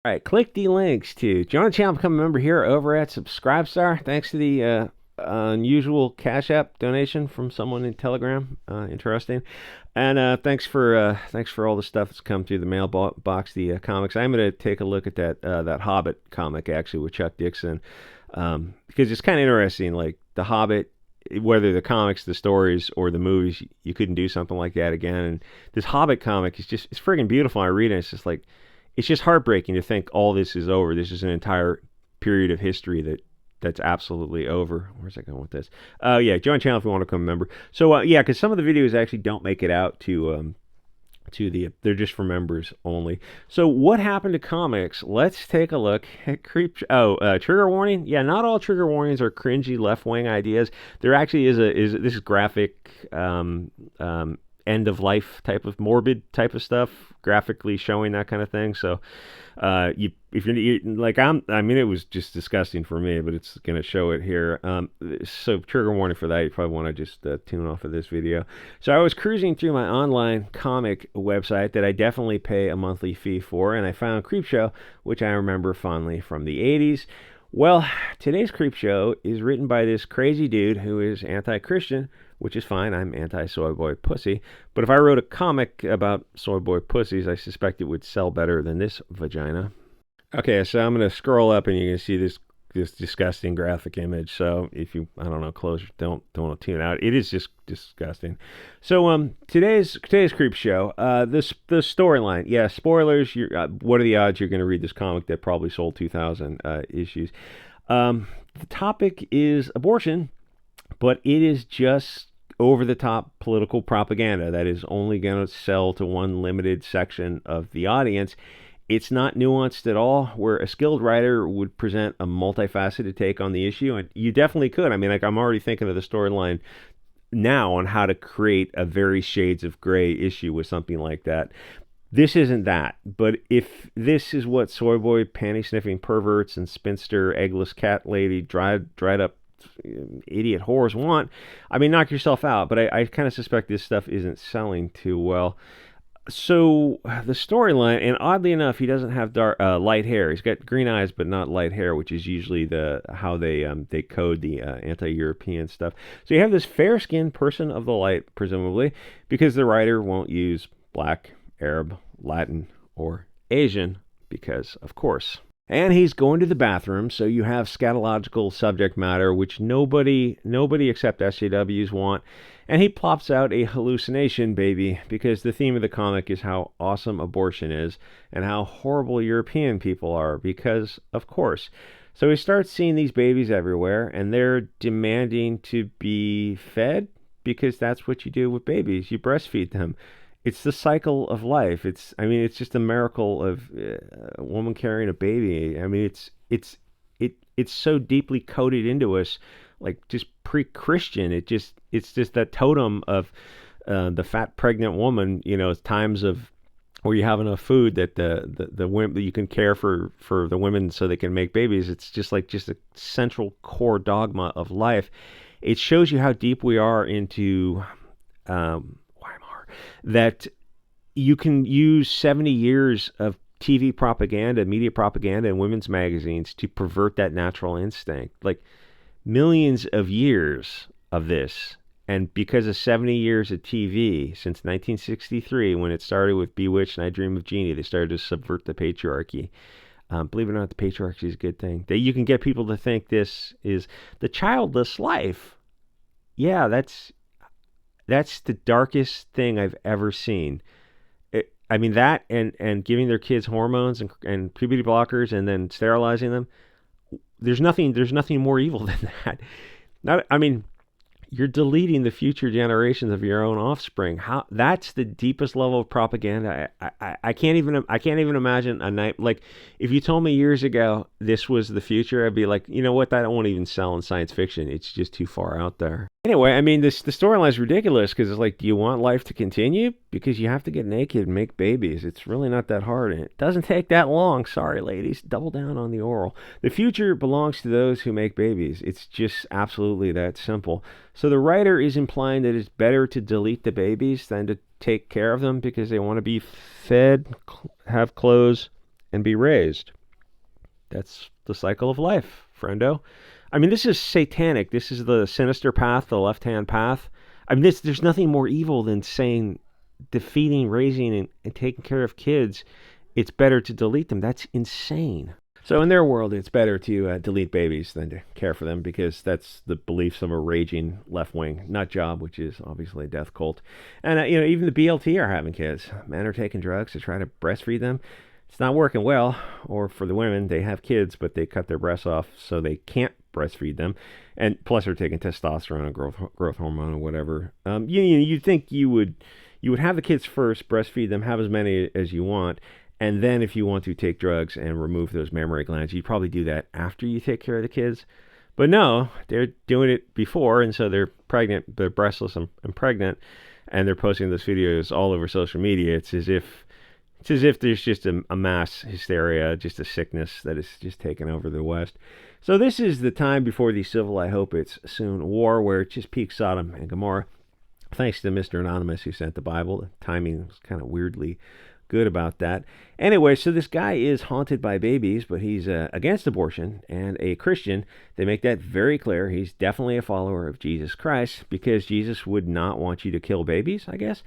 All right, click the links to join the channel, become a member here over at Subscribestar. Thanks to the unusual Cashapp donation from someone in Telegram. Interesting. And thanks for all the stuff that's come through the mailbox, the comics. I'm going to take a look at that Hobbit comic actually with Chuck Dixon, because it's kind of interesting. Like the Hobbit, whether the comics, the stories, or the movies, you couldn't do something like that again. And this Hobbit comic is just, it's friggin' beautiful. I read it, it's just like, it's just heartbreaking to think all this is over. This is an entire period of history that's absolutely over. Where's that going with this? Yeah, join channel if you want to become a member. So yeah, because some of the videos actually don't make it out to the, they're just for members only. So what happened to comics? Let's take a look at trigger warning. Yeah, not all trigger warnings are cringy left-wing ideas. There actually is this is graphic end of life type of morbid type of stuff, graphically showing that kind of thing. So if you're like I mean, it was just disgusting for me, but it's going to show it here. So trigger warning for that. You probably want to just tune off of this video. So I was cruising through my online comic website that I definitely pay a monthly fee for, and I found CreepShow, which I remember fondly from the 80s. Well, today's CreepShow is written by this crazy dude who is anti-Christian, which is fine. I'm anti-soy boy pussy. But if I wrote a comic about soy boy pussies, I suspect it would sell better than this vagina. Okay, so I'm going to scroll up and you can see this disgusting graphic image. So if you, I don't know, don't want to tune out. It is just disgusting. So today's CreepShow, the storyline. Yeah, spoilers. What are the odds you're going to read this comic that probably sold 2,000 issues? The topic is abortion, but it is just over-the-top political propaganda that is only going to sell to one limited section of the audience. It's not nuanced at all, where a skilled writer would present a multifaceted take on the issue, and you definitely could. I mean, like, I'm already thinking of the storyline now on how to create a very shades of gray issue with something like that. This isn't that, but if this is what soy boy panty-sniffing perverts and spinster eggless cat lady dried up idiot whores want, I mean, knock yourself out. But I kind of suspect this stuff isn't selling too well. So the storyline, and oddly enough, he doesn't have light hair. He's got green eyes, but not light hair, which is usually how they code the anti-European stuff. So you have this fair-skinned person of the light, presumably, because the writer won't use black, Arab, Latin, or Asian, because of course. And he's going to the bathroom, so you have scatological subject matter, which nobody except SJWs want. And he plops out a hallucination baby, because the theme of the comic is how awesome abortion is and how horrible European people are, because of course. So he starts seeing these babies everywhere, and they're demanding to be fed, because that's what you do with babies. You breastfeed them. It's the cycle of life. It's just a miracle of a woman carrying a baby. I mean, it's so deeply coded into us, like just pre-Christian. It's just that totem of the fat pregnant woman. You know, times of where you have enough food that the women, that you can care for the women so they can make babies. It's just a central core dogma of life. It shows you how deep we are into that you can use 70 years of TV propaganda, media propaganda, and women's magazines to pervert that natural instinct. Like millions of years of this. And because of 70 years of TV, since 1963, when it started with Bewitched and I Dream of Jeannie, they started to subvert the patriarchy. Believe it or not, the patriarchy is a good thing. That you can get people to think this is the childless life. Yeah, that's the darkest thing I've ever seen. I mean, that and giving their kids hormones and puberty blockers and then sterilizing them. There's nothing more evil than that. I mean, you're deleting the future generations of your own offspring. How that's the deepest level of propaganda. I can't even imagine a night like if you told me years ago this was the future, I'd be like, you know what, that won't even sell in science fiction. It's just too far out there. Anyway, I mean, the storyline is ridiculous because it's like, do you want life to continue? Because you have to get naked and make babies. It's really not that hard, and it doesn't take that long. Sorry, ladies. Double down on the oral. The future belongs to those who make babies. It's just absolutely that simple. So the writer is implying that it's better to delete the babies than to take care of them because they want to be fed, have clothes, and be raised. That's the cycle of life, friendo. I mean, this is satanic. This is the sinister path, the left-hand path. I mean, there's nothing more evil than saying, defeating, raising, and taking care of kids. It's better to delete them. That's insane. So in their world, it's better to delete babies than to care for them, because that's the beliefs of a raging left-wing nut job, which is obviously a death cult. And, even the BLT are having kids. Men are taking drugs to try to breastfeed them. It's not working well. Or for the women, they have kids, but they cut their breasts off so they can't breastfeed them. And plus they're taking testosterone and growth hormone or whatever. You'd think you would have the kids first, breastfeed them, have as many as you want, and then if you want to take drugs and remove those mammary glands, you'd probably do that after you take care of the kids. But no, they're doing it before, and so they're pregnant, they're breastless and pregnant, and they're posting those videos all over social media. It's as if there's just a mass hysteria, just a sickness that is just taken over the West. So this is the time before the civil, I hope it's soon, war, where it just peaks Sodom and Gomorrah. Thanks to Mr. Anonymous who sent the Bible. The timing was kind of weirdly good about that. Anyway, so this guy is haunted by babies, but he's against abortion and a Christian. They make that very clear. He's definitely a follower of Jesus Christ, because Jesus would not want you to kill babies, I guess.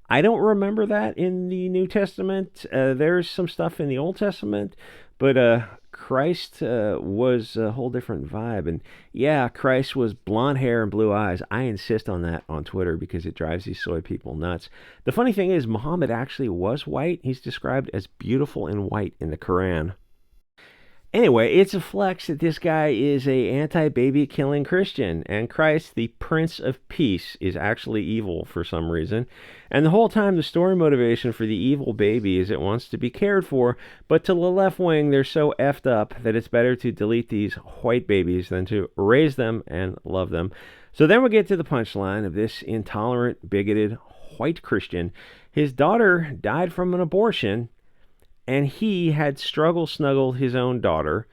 I don't remember that in the New Testament. There's some stuff in the Old Testament, but Christ was a whole different vibe. And yeah, Christ was blonde hair and blue eyes. I insist on that on Twitter because it drives these soy people nuts. The funny thing is, Muhammad actually was white. He's described as beautiful and white in the Quran. Anyway, it's a flex that this guy is a anti-baby killing Christian, and Christ, the Prince of Peace, is actually evil for some reason. And the whole time, the story motivation for the evil baby is it wants to be cared for, but to the left wing, they're so effed up that it's better to delete these white babies than to raise them and love them. So then we get to the punchline of this intolerant, bigoted, white Christian. His daughter died from an abortion, and he had snuggled his own daughter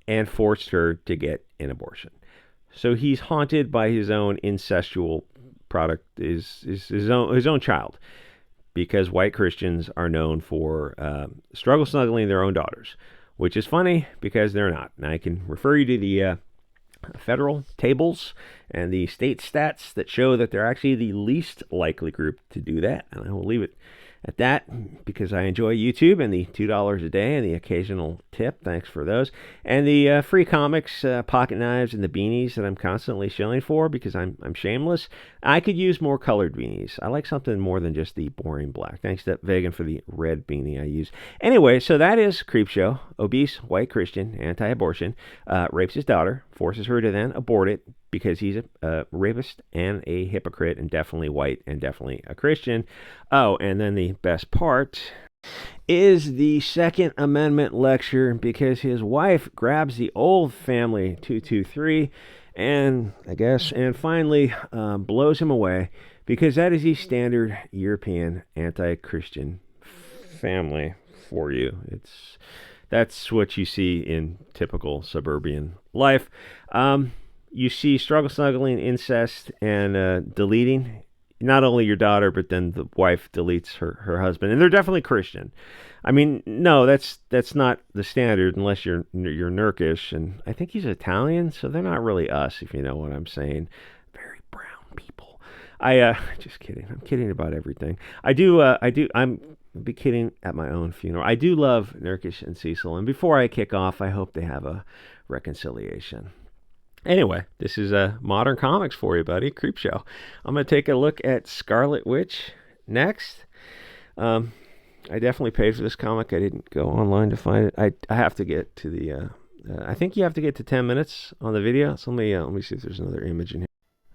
and forced her to get an abortion. So he's haunted by his own incestual product, his own child, because white Christians are known for snuggling their own daughters, which is funny because they're not. And I can refer you to the federal tables and the state stats that show that they're actually the least likely group to do that. And I will leave it at that, because I enjoy YouTube and the $2 a day and the occasional tip. Thanks for those. And the free comics, pocket knives, and the beanies that I'm constantly shilling for because I'm shameless. I could use more colored beanies. I like something more than just the boring black. Thanks to Vegan for the red beanie I use. Anyway, so that is CreepShow. Obese, white Christian, anti-abortion, rapes his daughter, forces her to then abort it, because he's a rapist and a hypocrite and definitely white and definitely a Christian. Oh, and then the best part is the Second Amendment lecture, because his wife grabs the old family 223 and finally blows him away, because that is the standard European anti-Christian family for you. That's what you see in typical suburban life. You see struggle, snuggling, incest, and deleting. Not only your daughter, but then the wife deletes her husband. And they're definitely Christian. I mean, no, that's not the standard unless you're Nurkish. And I think he's Italian, so they're not really us, if you know what I'm saying. Very brown people. Just kidding. I'm kidding about everything. I'm be kidding at my own funeral. I do love Nurkish and Cecil. And before I kick off, I hope they have a reconciliation. Anyway, this is modern comics for you, buddy. CreepShow. I'm going to take a look at Scarlet Witch next. I definitely paid for this comic. I didn't go online to find it. I have to get to the... I think you have to get to 10 minutes on the video. So let me see if there's another image in here.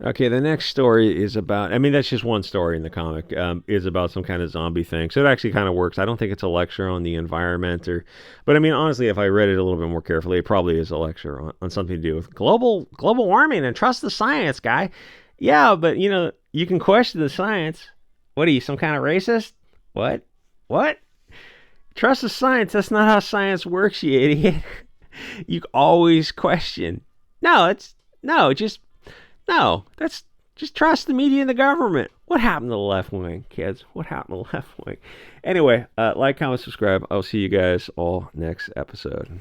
Okay, the next story is about... I mean, that's just one story in the comic. Is about some kind of zombie thing. So it actually kind of works. I don't think it's a lecture on the environment But I mean, honestly, if I read it a little bit more carefully, it probably is a lecture on something to do with global warming and trust the science, guy. Yeah, but, you can question the science. What are you, some kind of racist? What? Trust the science. That's not how science works, you idiot. You always question. No, that's Just trust the media and the government. What happened to the left wing, kids? What happened to the left wing? Anyway, like, comment, subscribe. I'll see you guys all next episode.